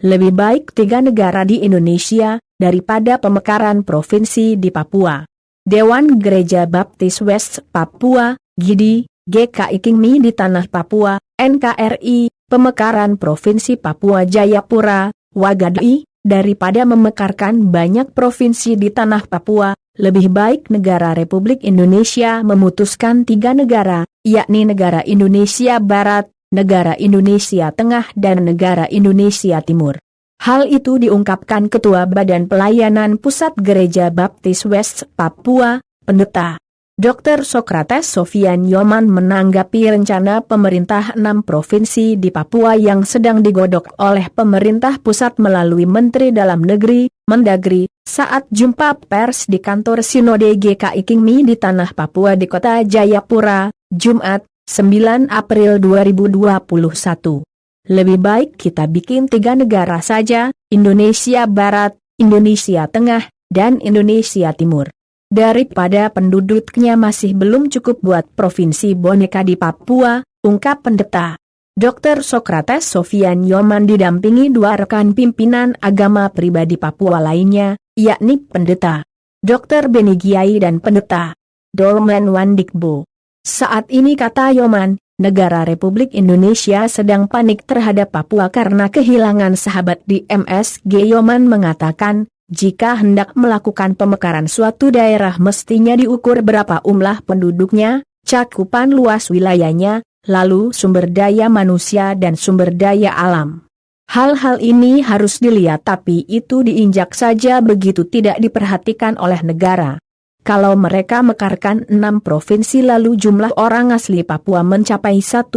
Lebih baik 3 negara di Indonesia, daripada pemekaran provinsi di Papua. Dewan Gereja Baptis West Papua, GIDI, GKI Kingmi di Tanah Papua, NKRI, pemekaran provinsi Papua Jayapura, Wagadui, daripada memekarkan banyak provinsi di Tanah Papua, lebih baik negara Republik Indonesia memutuskan 3 negara, yakni negara Indonesia Barat, negara Indonesia Tengah dan negara Indonesia Timur. Hal itu diungkapkan Ketua Badan Pelayanan Pusat Gereja Baptis West Papua, Pendeta Dr. Sokrates Sofian Yoman menanggapi rencana pemerintah 6 provinsi di Papua yang sedang digodok oleh pemerintah pusat melalui Menteri Dalam Negeri, Mendagri, saat jumpa pers di kantor Sinode GKI Kingmi di Tanah Papua di Kota Jayapura, Jumat, 9 April 2021. Lebih baik kita bikin 3 negara saja, Indonesia Barat, Indonesia Tengah, dan Indonesia Timur. Daripada penduduknya masih belum cukup buat provinsi boneka di Papua, ungkap Pendeta Dr. Sokrates Sofian Yoman didampingi 2 rekan pimpinan agama pribadi Papua lainnya, yakni Pendeta Dr. Beni Giai dan Pendeta Dorman Wandikbo. Saat ini, kata Yoman, negara Republik Indonesia sedang panik terhadap Papua karena kehilangan sahabat di MSG. Yoman mengatakan, jika hendak melakukan pemekaran suatu daerah mestinya diukur berapa umlah penduduknya, cakupan luas wilayahnya, lalu sumber daya manusia dan sumber daya alam. Hal-hal ini harus dilihat, tapi itu diinjak saja begitu tidak diperhatikan oleh negara. Kalau mereka mekarkan 6 provinsi lalu jumlah orang asli Papua mencapai 1,5,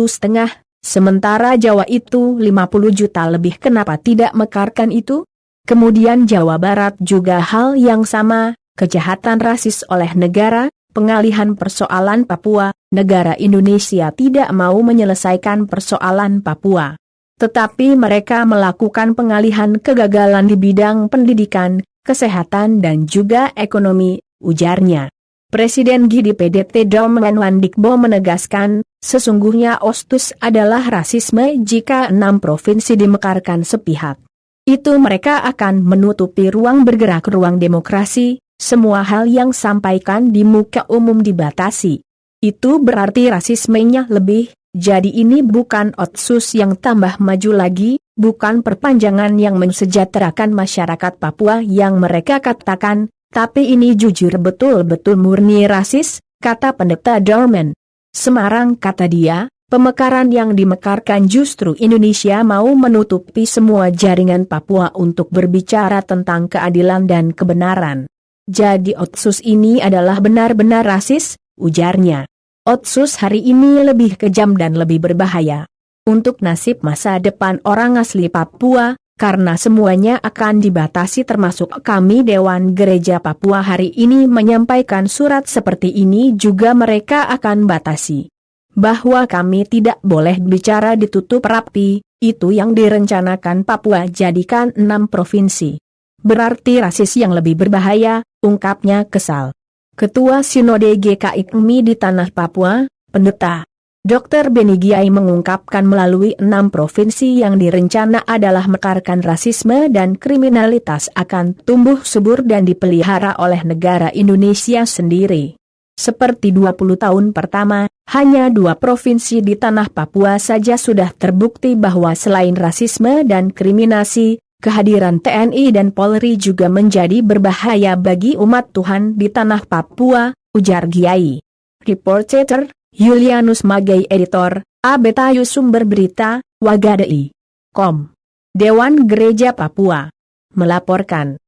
sementara Jawa itu 50 juta lebih, kenapa tidak mekarkan itu? Kemudian Jawa Barat juga hal yang sama, kejahatan rasis oleh negara, pengalihan persoalan Papua, negara Indonesia tidak mau menyelesaikan persoalan Papua. Tetapi mereka melakukan pengalihan, kegagalan di bidang pendidikan, kesehatan dan juga ekonomi, ujarnya. Presiden GIDI PDT Dorman Wandikbo menegaskan, sesungguhnya OSTUS adalah rasisme jika 6 provinsi dimekarkan sepihak. Itu mereka akan menutupi ruang bergerak, ruang demokrasi, semua hal yang sampaikan di muka umum dibatasi. Itu berarti rasismenya lebih, jadi ini bukan OSTUS yang tambah maju lagi, bukan perpanjangan yang mensejahterakan masyarakat Papua yang mereka katakan, tapi ini jujur betul-betul murni rasis, kata Pendeta Dorman. Semarang, kata dia, pemekaran yang dimekarkan justru Indonesia mau menutupi semua jaringan Papua untuk berbicara tentang keadilan dan kebenaran. Jadi OSTUS ini adalah benar-benar rasis, ujarnya. OSTUS hari ini lebih kejam dan lebih berbahaya untuk nasib masa depan orang asli Papua, karena semuanya akan dibatasi termasuk kami Dewan Gereja Papua hari ini menyampaikan surat seperti ini juga mereka akan batasi. Bahwa kami tidak boleh bicara ditutup rapi, itu yang direncanakan Papua jadikan 6 provinsi. Berarti rasis yang lebih berbahaya, ungkapnya kesal. Ketua Sinode GKI Kingmi di Tanah Papua, Pendeta Dr. Beni Giai mengungkapkan melalui 6 provinsi yang direncana adalah mekarkan rasisme dan kriminalitas akan tumbuh subur dan dipelihara oleh negara Indonesia sendiri. Seperti 20 tahun pertama, hanya 2 provinsi di Tanah Papua saja sudah terbukti bahwa selain rasisme dan kriminasi, kehadiran TNI dan Polri juga menjadi berbahaya bagi umat Tuhan di Tanah Papua, ujar Giai. Reporter Julianus Magai, editor, Abetayu, sumber berita, Wagadai.com. Dewan Gereja Papua melaporkan.